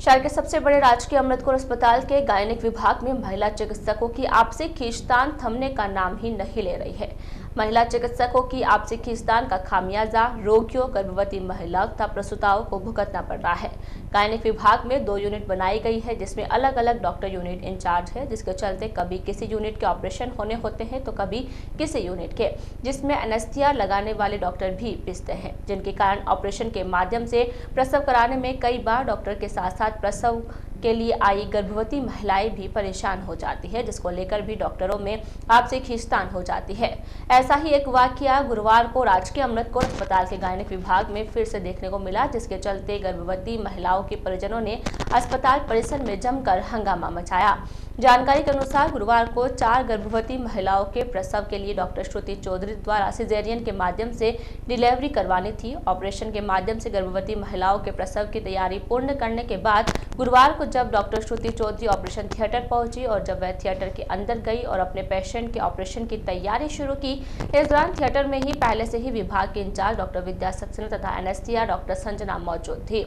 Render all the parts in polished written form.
शहर के सबसे बड़े राजकीय अमृतपुर अस्पताल के गायनिक विभाग में महिला चिकित्सकों की आपसी खींचतान थमने का नाम ही नहीं ले रही है। महिला चिकित्सकों की आपसी खींचतान का खामियाजा रोगियों, गर्भवती महिलाओं तथा प्रसूताओं को भुगतना पड़ रहा है। गायनिक विभाग में 2 यूनिट बनाई गई है, जिसमें अलग अलग डॉक्टर यूनिट इंचार्ज है, जिसके चलते कभी किसी यूनिट के ऑपरेशन होने होते हैं तो कभी किसी यूनिट के, जिसमें एनेस्थीसिया लगाने वाले डॉक्टर भी पिसते हैं, जिनके कारण ऑपरेशन के माध्यम से प्रसव कराने में कई बार डॉक्टर के साथ साथ प्रसव के लिए आई गर्भवती महिलाएं भी परेशान हो जाती है, जिसको लेकर भी डॉक्टरों में आपसी खींचतान हो जाती है। ऐसा ही एक वाकया गुरुवार को राजकीय अमृतपुर अस्पताल के गायनिक विभाग में फिर से देखने को मिला, जिसके चलते गर्भवती महिलाओं के परिजनों ने अस्पताल परिसर में जमकर हंगामा मचाया। जानकारी के अनुसार गुरुवार को 4 गर्भवती महिलाओं के प्रसव के लिए डॉक्टर श्रुति चौधरी द्वारा सिजेरियन के माध्यम से डिलीवरी करवानी थी। ऑपरेशन के माध्यम से गर्भवती महिलाओं के प्रसव की तैयारी पूर्ण करने के बाद गुरुवार को जब doctor Shruti Chaudhary operation theatre पहुंची और जब वह थिएटर के अंदर गई और अपने पेशेंट के ऑपरेशन की तैयारी शुरू की, इस दौरान थिएटर में ही पहले से ही विभाग के इंचार्ज डॉक्टर विद्या सक्सेना तथा एनेस्थीसिया डॉक्टर संजना मौजूद थी।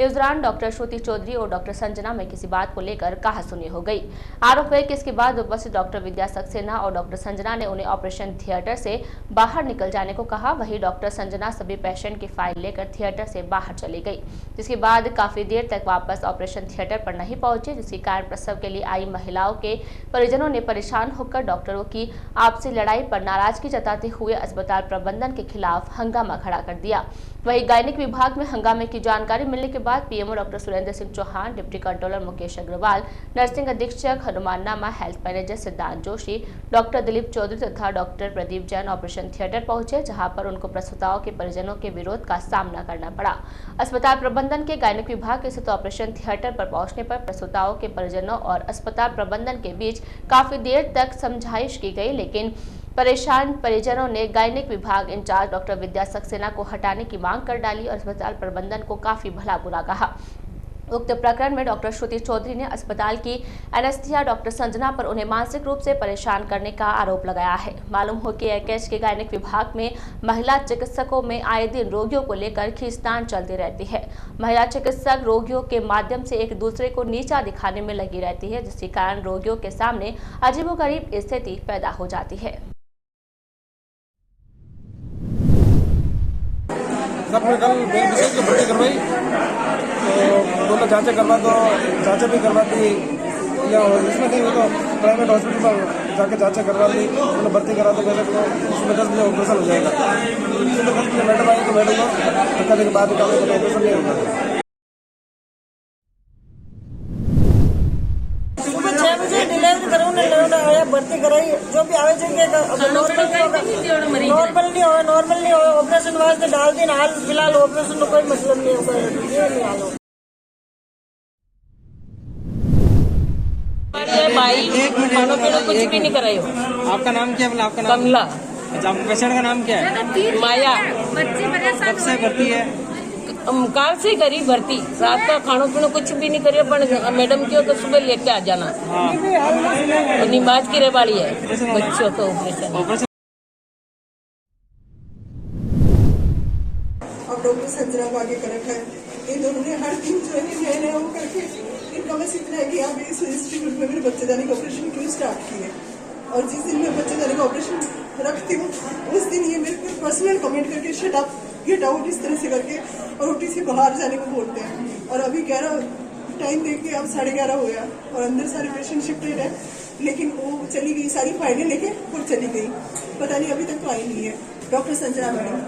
इस दौरान डॉक्टर श्रुति चौधरी और डॉक्टर संजना में किसी बात को लेकर कहासुनी हो गई। आरोप है कि इसके बाद उपस्थित डॉक्टर विद्या सक्सेना और डॉक्टर संजना ने उन्हें ऑपरेशन थिएटर से बाहर निकल जाने को कहा। वहीं डॉक्टर संजना सभी पेशेंट की फाइल लेकर थिएटर से बाहर चली गई, जिसके बाद काफी देर तक वापस ऑपरेशन थिएटर पर नहीं पहुंचे, जिसके कारण प्रसव के लिए आई महिलाओं के परिजनों ने परेशान होकर डॉक्टरों की आपसी लड़ाई पर नाराजगी जताते हुए अस्पताल प्रबंधन के खिलाफ हंगामा खड़ा कर दिया। वहीं गायनिक विभाग में हंगामे की जानकारी मिलने के बाद PMO doctor Surendra Singh Chauhan, deputy controller Mukesh Agrawal, nursing अधीक्षक हनुमाननामा, हेल्थ मैनेजर सिद्धांत जोशी, डॉक्टर दिलीप चौधरी तथा doctor Pradeep Jain operation theatre पहुंचे, जहां पर उनको प्रसूताओं के परिजनों के विरोध का सामना करना पड़ा। अस्पताल प्रबंधन के गायनिक विभाग के स्थित ऑपरेशन थिएटर पर पहुंचने पर प्रसूताओं के परिजनों और अस्पताल प्रबंधन के बीच काफी देर तक समझाइश की गई, लेकिन परेशान परिजनों ने गायनिक विभाग इंचार्ज डॉक्टर विद्या सक्सेना को हटाने की मांग कर डाली और अस्पताल प्रबंधन को काफी भला बुरा कहा। उक्त प्रकरण में डॉक्टर श्रुति चौधरी ने अस्पताल की एनेस्थीसिया डॉक्टर संजना पर उन्हें मानसिक रूप से परेशान करने का आरोप लगाया है। मालूम हो कि एकेएच के गायनिक विभाग में महिला चिकित्सकों में आए दिन रोगियों को लेकर खींचतान चलती रहती है। महिला चिकित्सक रोगियों के माध्यम से एक दूसरे को नीचा दिखाने में लगी रहती है, जिसके कारण रोगियों के सामने अजीबोगरीब स्थिति पैदा हो जाती है। कल भर्ती करवाई तो बोला जांचें करवा दो, जांचें भी करवा दी, या इसमें नहीं तो प्राइवेट हॉस्पिटल पर जाके जांचें करवा दी, मतलब भर्ती करा दो पहले तो उसमें 10 बजे ऑपरेशन हो जाएगा। तो 10 बजे मैडम आई तो मैडम को धक्का देने के बाद ऑपरेशन नहीं होगा। सुबह 6 बजे डिलीवरी कराने आया, भर्ती कराई, जो भी आवे जाएंगे नॉर्मल नहीं होगा ऑपरेशन वास्ते डाल दिन। हाल फिलहाल ऑपरेशन कोई मतलब नहीं होगा, ये नहीं हाल हो। खाना पीना कुछ भी नहीं कराई। आपका नाम क्या है? आपका नाम कमला। अच्छा, आपके पेशेंट का नाम क्या है? माया। कब से भर्ती है? काल से करी भर्ती, रात का खाना पीना कुछ भी नहीं करिए, पर मैडम क्यों तो सुबह लेके आ जाना। और निमाज की रेवाड़ी है बच्चों का ऑपरेशन। अब डॉक्टर संजना को आगे कर रखा है। इन दोनों ने हर दिन जो है नया वो करके इनका बस इतना है कि आप इस इंस्टीट्यूट में मेरे बच्चेदानी का ऑपरेशन क्यों स्टार्ट किए, और जिस दिन मैं बच्चेदानी का ऑपरेशन रखती हूँ उस दिन ये मेरे को पर्सनल कमेंट करके शट अप, गेट आउट इस तरह से करके और ओटी से बाहर जाने को बोलते हैं। और अभी 11 टाइम देख के अब 11:30 हो गया और अंदर सारे पेशेंट शिफ्टेड है, लेकिन वो चली गई, सारी फाइलें लेके और चली गई। पता नहीं अभी तक तो आई नहीं है डॉक्टर संजना मैडम।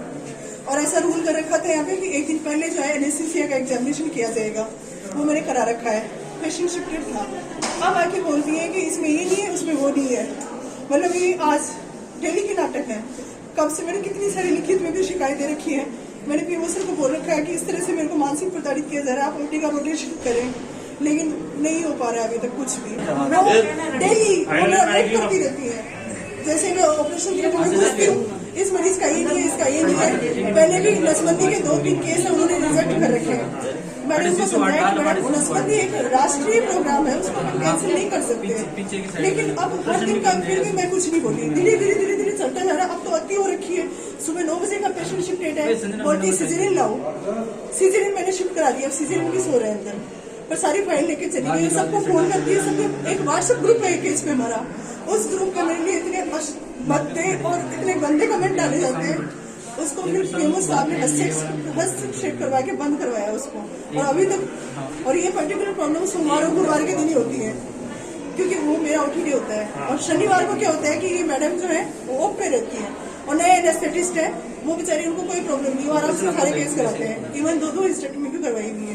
और ऐसा रूल कर रखा था यहाँ पे कि एक दिन पहले जो है एनेस्थीसिया का एग्जामिनेशन किया जाएगा, वो मैंने करा रखा है। पेशेंट शिफ्टेड था, अब आके बोलती है कि इसमें ये नहीं है, उसमें वो नहीं है। मतलब ये आज डेली के नाटक है। कब से मैंने कितनी सारी लिखित में भी शिकायत दे रखी है। मैंने पीएमओ सर को बोल रखा है कि इस तरह से मेरे को मानसिक प्रताड़ित किया जा रहा है, आप ओटी का रोटेशन करें, लेकिन नहीं हो पा रहा है अभी तक कुछ भी। वो डेली वेट करती रहती है। जैसे मैं ऑपरेशन थिएटर में घुसती हूँ, इस मरीज का ये नहीं है, इसका ये नहीं है। पहले भी नसबंदी के 2-3 केस उन्होंने रिजेक्ट कर रखे हैं। मैडम को समझाया कि मैडम नसबंदी एक राष्ट्रीय प्रोग्राम है, उसको हम कैंसिल नहीं कर सकते। लेकिन अब हर दिन का फिर भी मैं कुछ नहीं बोली। धीरे धीरे चलता जा रहा। अब तो अति हो रखी है। सुबह 9 बजे का पेशेंट शिफ्टेड है, बोलती सिजेरियन लाओ। सिजेरियन मैंने शिफ्ट करा दिया, सिजेरियन भी सो रहे हैं अंदर। पर सारी फाइल लेके चली गई, सबको फोन करती है, सबके एक व्हाट्सएप ग्रुप है केस पे हमारा, उस ग्रुप पे मेरे लिए इतने भद्दे और इतने गंदे कमेंट डाले जाते हैं। उसको फिर फेमस साहब ने हस्तक्षेप करवा के बंद करवाया उसको, और अभी तक। और ये पर्टिकुलर प्रॉब्लम सोमवार और गुरुवार के दिन ही होती है, क्योंकि वो मेरा ओटीडी होता है। और शनिवार को क्या होता है कि ये मैडम जो है वो ऑफ पे रहती है, और नए एनेस्थेटिस्ट है, वो बेचारी, उनको कोई प्रॉब्लम नहीं, वो आराम से सारे केस कराते हैं। इवन 2 हिस्टेक्टोमी भी करवाई हुई है।